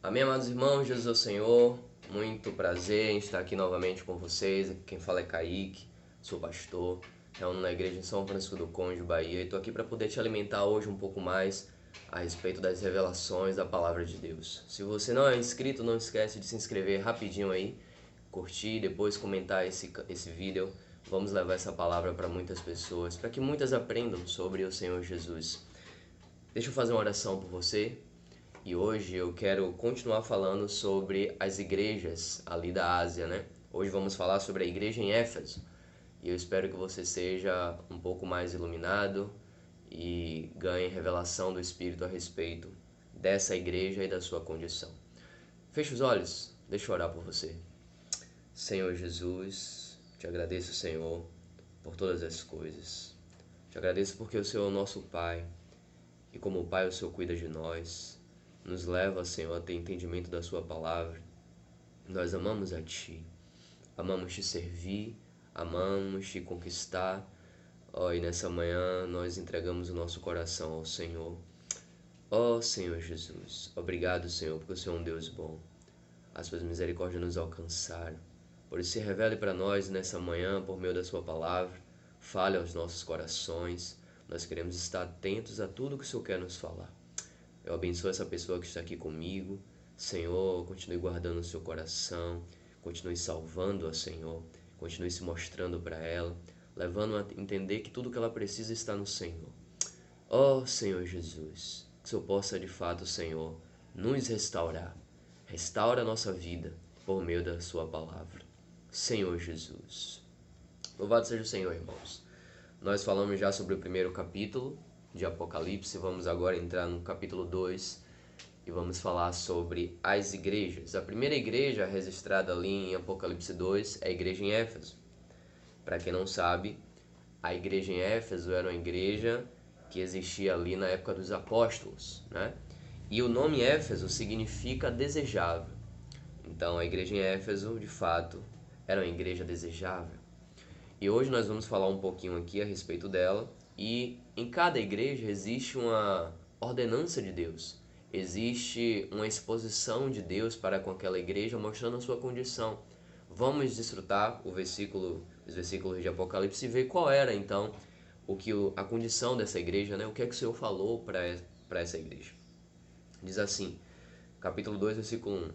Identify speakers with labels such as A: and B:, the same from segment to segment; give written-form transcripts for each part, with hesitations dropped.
A: Amém, amados irmãos, Jesus é o Senhor, muito prazer em estar aqui novamente com vocês. Aqui quem fala é Kaique, sou pastor, reúno na igreja em São Francisco do Conde, Bahia, e estou aqui para poder te alimentar hoje um pouco mais a respeito das revelações da Palavra de Deus. Se você não é inscrito, não esquece de se inscrever rapidinho aí, curtir, depois comentar esse vídeo. Vamos levar essa palavra para muitas pessoas, para que muitas aprendam sobre o Senhor Jesus. Deixa eu fazer uma oração por você. E hoje eu quero continuar falando sobre as igrejas ali da Ásia, né? Hoje vamos falar sobre a igreja em Éfeso. E eu espero que você seja um pouco mais iluminado e ganhe revelação do Espírito a respeito dessa igreja e da sua condição. Feche os olhos, deixa eu orar por você. Senhor Jesus, te agradeço, Senhor, por todas as coisas. Te agradeço porque o Senhor é o nosso Pai. E como Pai, o Senhor cuida de nós. Nos leva, Senhor, a ter entendimento da sua palavra. Nós amamos a Ti, amamos Te servir, amamos Te conquistar. E nessa manhã nós entregamos o nosso coração ao Senhor. Senhor Jesus, obrigado, Senhor, porque o Senhor é um Deus bom. As Suas misericórdias nos alcançaram. Por isso se revele para nós nessa manhã, por meio da Sua palavra. Fale aos nossos corações. Nós queremos estar atentos a tudo que o Senhor quer nos falar. Eu abençoo essa pessoa que está aqui comigo. Senhor, continue guardando o seu coração. Continue salvando-a, Senhor. Continue se mostrando para ela, levando-a a entender que tudo que ela precisa está no Senhor. Senhor Jesus, que o Senhor possa de fato, Senhor, nos restaurar. Restaura a nossa vida por meio da sua palavra. Senhor Jesus. Louvado seja o Senhor, irmãos. Nós falamos já sobre o primeiro capítulo de Apocalipse, vamos agora entrar no capítulo 2 e vamos falar sobre as igrejas. A primeira igreja registrada ali em Apocalipse 2 é a igreja em Éfeso. Para quem não sabe, a igreja em Éfeso era uma igreja que existia ali na época dos apóstolos, né? E o nome Éfeso significa desejável. Então a igreja em Éfeso, de fato, era uma igreja desejável. E hoje nós vamos falar um pouquinho aqui a respeito dela. E em cada igreja existe uma ordenança de Deus. Existe uma exposição de Deus para com aquela igreja, mostrando a sua condição. Vamos desfrutar os versículos de Apocalipse e ver qual era então a condição dessa igreja, né? O que é que o Senhor falou para essa igreja. Diz assim, capítulo 2, versículo 1.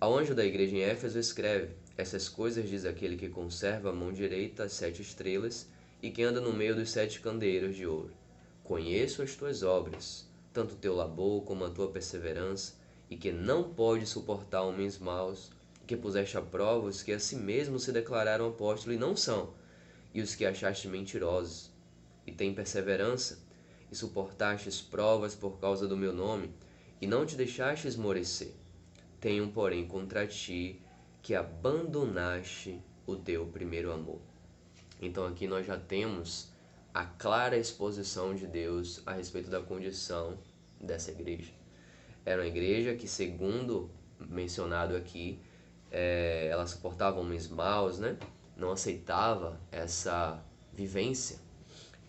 A: Ao anjo da igreja em Éfeso escreve: essas coisas diz aquele que conserva a mão direita as 7 estrelas e que anda no meio dos 7 candeeiros de ouro. Conheço as tuas obras, tanto o teu labor como a tua perseverança, e que não pode suportar homens maus, e que puseste a prova os que a si mesmos se declararam apóstolos e não são, e os que achaste mentirosos. E tem perseverança, e suportastes provas por causa do meu nome, e não te deixaste esmorecer. Tenho, porém, contra ti que abandonaste o teu primeiro amor. Então aqui nós já temos a clara exposição de Deus a respeito da condição dessa igreja. Era uma igreja que, segundo mencionado aqui, ela suportava homens maus, né? Não aceitava essa vivência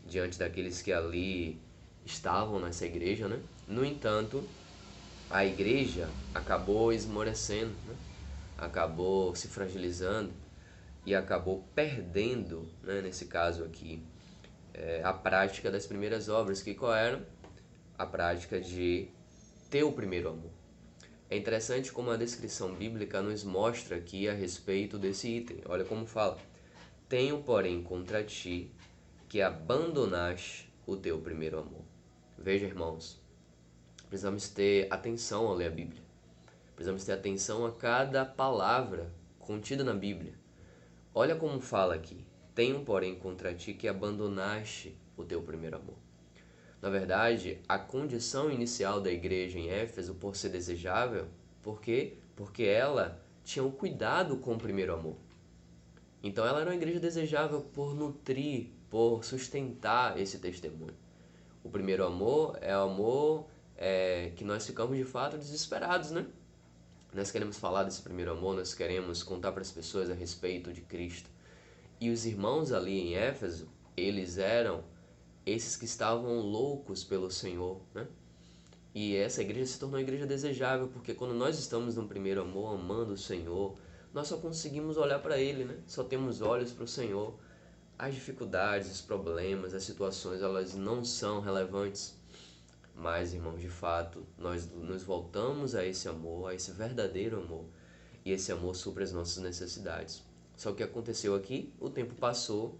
A: diante daqueles que ali estavam nessa igreja, né? No entanto, a igreja acabou esmorecendo, né? Acabou se fragilizando e acabou perdendo, né, nesse caso aqui, a prática das primeiras obras, que qual era? A prática de ter o primeiro amor. É interessante como a descrição bíblica nos mostra aqui a respeito desse item. Olha como fala: tenho, porém, contra ti que abandonaste o teu primeiro amor. Veja, irmãos, precisamos ter atenção ao ler a Bíblia. Precisamos ter atenção a cada palavra contida na Bíblia. Olha como fala aqui: tenho, porém, contra ti que abandonaste o teu primeiro amor. Na verdade, a condição inicial da igreja em Éfeso, por ser desejável, por quê? Porque ela tinha um cuidado com o primeiro amor. Então ela era uma igreja desejável por nutrir, por sustentar esse testemunho. O primeiro amor é o amor que nós ficamos de fato desesperados, né? Nós queremos falar desse primeiro amor, nós queremos contar para as pessoas a respeito de Cristo. E os irmãos ali em Éfeso, eles eram esses que estavam loucos pelo Senhor, né? E essa igreja se tornou uma igreja desejável, porque quando nós estamos no primeiro amor, amando o Senhor, nós só conseguimos olhar para Ele, né? Só temos olhos para o Senhor. As dificuldades, os problemas, as situações, elas não são relevantes. Mas, irmãos, de fato, nós nos voltamos a esse amor, a esse verdadeiro amor. E esse amor supre as nossas necessidades. Só que o que aconteceu aqui? O tempo passou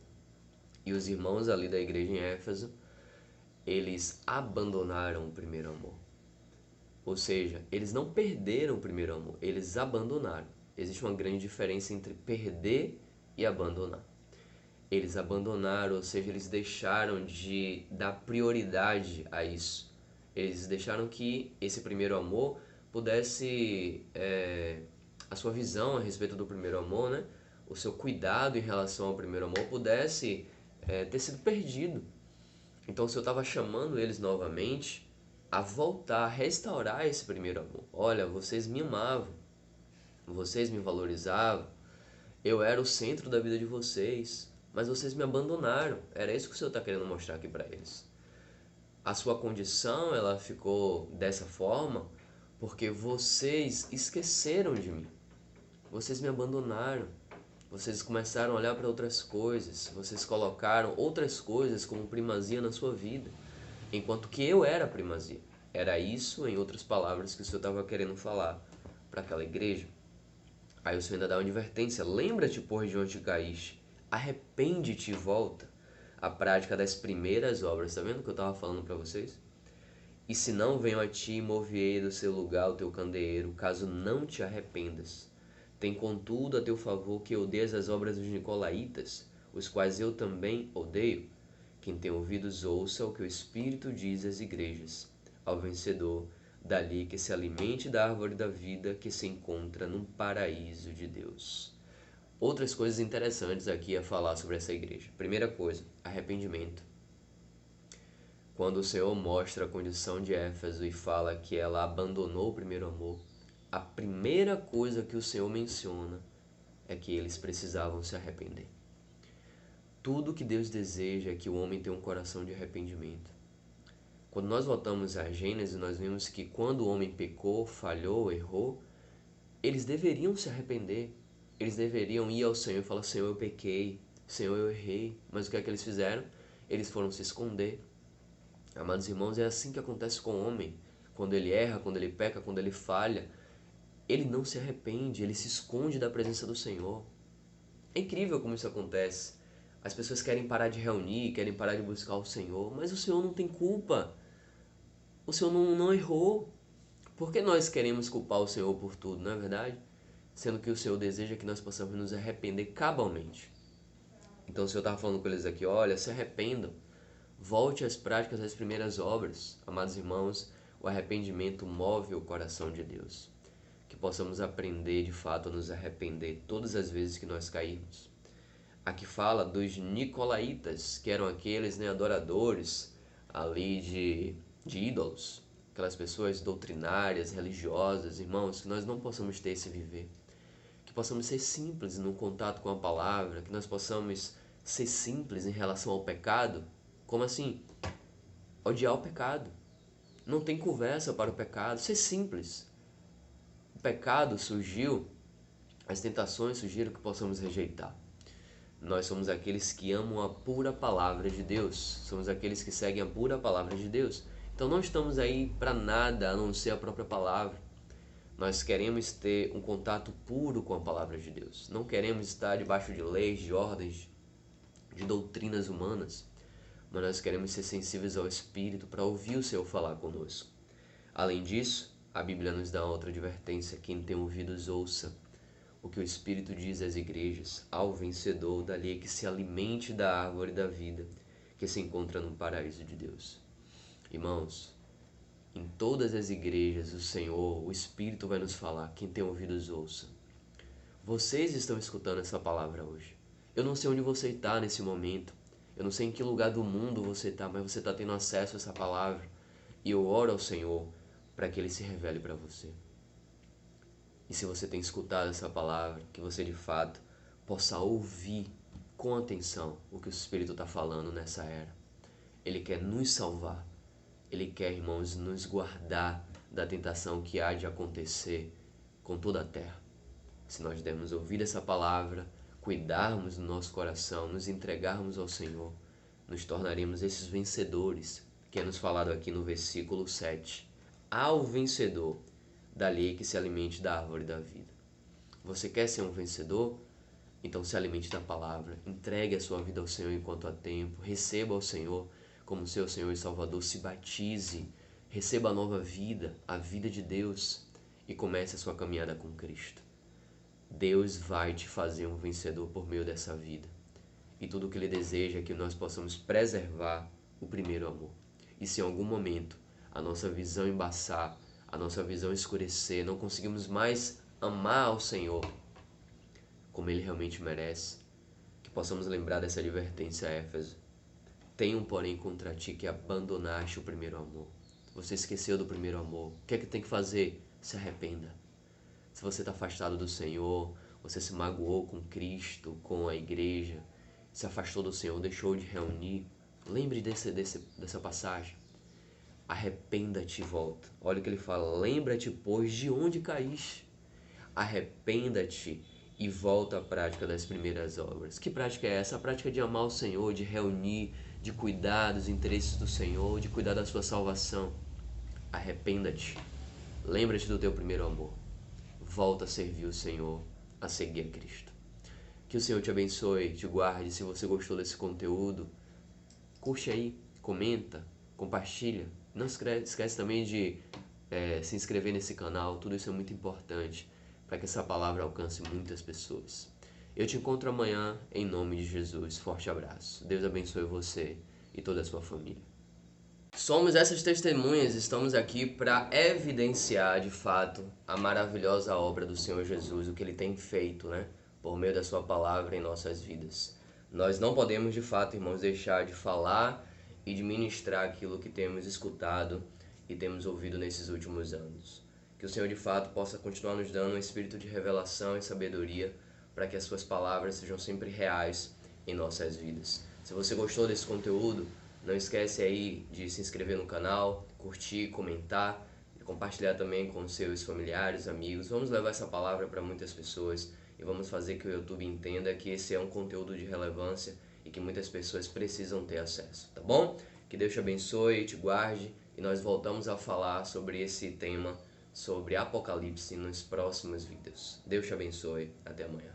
A: e os irmãos ali da igreja em Éfeso, eles abandonaram o primeiro amor. Ou seja, eles não perderam o primeiro amor, eles abandonaram. Existe uma grande diferença entre perder e abandonar. Eles abandonaram, ou seja, eles deixaram de dar prioridade a isso. Eles deixaram que esse primeiro amor pudesse, a sua visão a respeito do primeiro amor, né? O seu cuidado em relação ao primeiro amor pudesse ter sido perdido. Então, se eu estava chamando eles novamente a voltar, a restaurar esse primeiro amor. Olha, vocês me amavam, vocês me valorizavam, eu era o centro da vida de vocês, mas vocês me abandonaram. Era isso que o Senhor está querendo mostrar aqui para eles. A sua condição, ela ficou dessa forma porque vocês esqueceram de mim. Vocês me abandonaram. Vocês começaram a olhar para outras coisas. Vocês colocaram outras coisas como primazia na sua vida, enquanto que eu era a primazia. Era isso, em outras palavras, que o Senhor estava querendo falar para aquela igreja. Aí o Senhor ainda dá uma advertência: lembra-te, por de onde caíste, arrepende-te e volta à prática das primeiras obras. Está vendo o que eu estava falando para vocês? E se não, venho a ti e moviei do seu lugar o teu candeeiro, caso não te arrependas. Tem contudo a teu favor que odeias as obras dos nicolaítas, os quais eu também odeio. Quem tem ouvidos ouça o que o Espírito diz às igrejas. Ao vencedor, dali que se alimente da árvore da vida que se encontra no paraíso de Deus. Outras coisas interessantes aqui a falar sobre essa igreja. Primeira coisa, arrependimento. Quando o Senhor mostra a condição de Éfeso e fala que ela abandonou o primeiro amor, a primeira coisa que o Senhor menciona é que eles precisavam se arrepender. Tudo que Deus deseja é que o homem tenha um coração de arrependimento. Quando nós voltamos a Gênesis, nós vemos que quando o homem pecou, falhou, errou, eles deveriam se arrepender. Eles deveriam ir ao Senhor e falar: Senhor, eu pequei, Senhor, eu errei. Mas o que é que eles fizeram? Eles foram se esconder. Amados irmãos, é assim que acontece com o homem. Quando ele erra, quando ele peca, quando ele falha, ele não se arrepende, ele se esconde da presença do Senhor. É incrível como isso acontece. As pessoas querem parar de reunir, querem parar de buscar o Senhor, mas o Senhor não tem culpa. O Senhor não errou. Por que nós queremos culpar o Senhor por tudo, não é verdade? Sendo que o Senhor deseja que nós possamos nos arrepender cabalmente. Então o Senhor estava falando com eles aqui: olha, se arrependam. Volte às práticas das primeiras obras. Amados irmãos, o arrependimento move o coração de Deus. Que possamos aprender de fato a nos arrepender todas as vezes que nós cairmos. Aqui fala dos nicolaítas, que eram aqueles adoradores ali de ídolos, aquelas pessoas doutrinárias, religiosas. Irmãos, que nós não possamos ter esse viver, que possamos ser simples no contato com a palavra, que nós possamos ser simples em relação ao pecado. Como assim? Odiar o pecado. Não tem conversa para o pecado, ser simples. O pecado surgiu, as tentações surgiram, que possamos rejeitar. Nós somos aqueles que amam a pura palavra de Deus. Somos aqueles que seguem a pura palavra de Deus. Então não estamos aí para nada a não ser a própria palavra. Nós queremos ter um contato puro com a palavra de Deus. Não queremos estar debaixo de leis, de ordens, de doutrinas humanas. Mas nós queremos ser sensíveis ao Espírito para ouvir o Senhor falar conosco. Além disso, a Bíblia nos dá outra advertência: quem tem ouvidos ouça o que o Espírito diz às igrejas. Ao vencedor, dali que se alimente da árvore da vida que se encontra no paraíso de Deus. Irmãos, em todas as igrejas, o Senhor, o Espírito vai nos falar: quem tem ouvidos ouça. Vocês estão escutando essa palavra hoje. Eu não sei onde você está nesse momento. Eu não sei em que lugar do mundo você está, mas você está tendo acesso a essa palavra. E eu oro ao Senhor para que Ele se revele para você. E se você tem escutado essa palavra, que você de fato possa ouvir com atenção o que o Espírito está falando nessa era. Ele quer nos salvar. Ele quer, irmãos, nos guardar da tentação que há de acontecer com toda a terra. Se nós dermos ouvir essa palavra, cuidarmos do nosso coração, nos entregarmos ao Senhor, nos tornaremos esses vencedores, que é nos falado aqui no versículo 7. Ao vencedor, dali que se alimente da árvore da vida. Você quer ser um vencedor? Então se alimente da palavra, entregue a sua vida ao Senhor enquanto há tempo, receba ao Senhor como seu Senhor e Salvador, se batize, receba a nova vida, a vida de Deus e comece a sua caminhada com Cristo. Deus vai te fazer um vencedor por meio dessa vida. E tudo o que Ele deseja é que nós possamos preservar o primeiro amor. E se em algum momento a nossa visão embaçar, a nossa visão escurecer, não conseguimos mais amar ao Senhor como Ele realmente merece, que possamos lembrar dessa advertência a Éfeso. Tenho, porém, contra ti que abandonaste o primeiro amor. Você esqueceu do primeiro amor. O que é que tem que fazer? Se arrependa. Se você está afastado do Senhor, você se magoou com Cristo, com a igreja, se afastou do Senhor, deixou de reunir, lembre dessa passagem. Arrependa-te e volta. Olha o que ele fala. Lembra-te, pois, de onde caíste. Arrependa-te e volta à prática das primeiras obras. Que prática é essa? A prática de amar o Senhor, de reunir, de cuidar dos interesses do Senhor, de cuidar da sua salvação. Arrependa-te. Lembra-te do teu primeiro amor. Volta a servir o Senhor, a seguir a Cristo. Que o Senhor te abençoe, te guarde. Se você gostou desse conteúdo, curte aí, comenta, compartilha. Não esquece também de se inscrever nesse canal. Tudo isso é muito importante para que essa palavra alcance muitas pessoas. Eu te encontro amanhã em nome de Jesus. Forte abraço. Deus abençoe você e toda a sua família. Somos essas testemunhas, estamos aqui para evidenciar de fato a maravilhosa obra do Senhor Jesus, o que Ele tem feito, por meio da sua palavra em nossas vidas. Nós não podemos de fato, irmãos, deixar de falar e de ministrar aquilo que temos escutado e temos ouvido nesses últimos anos. Que o Senhor de fato possa continuar nos dando um espírito de revelação e sabedoria para que as suas palavras sejam sempre reais em nossas vidas. Se você gostou desse conteúdo, não esquece aí de se inscrever no canal, curtir, comentar e compartilhar também com seus familiares, amigos. Vamos levar essa palavra para muitas pessoas e vamos fazer que o YouTube entenda que esse é um conteúdo de relevância e que muitas pessoas precisam ter acesso, tá bom? Que Deus te abençoe, te guarde e nós voltamos a falar sobre esse tema, sobre Apocalipse nos próximos vídeos. Deus te abençoe, até amanhã.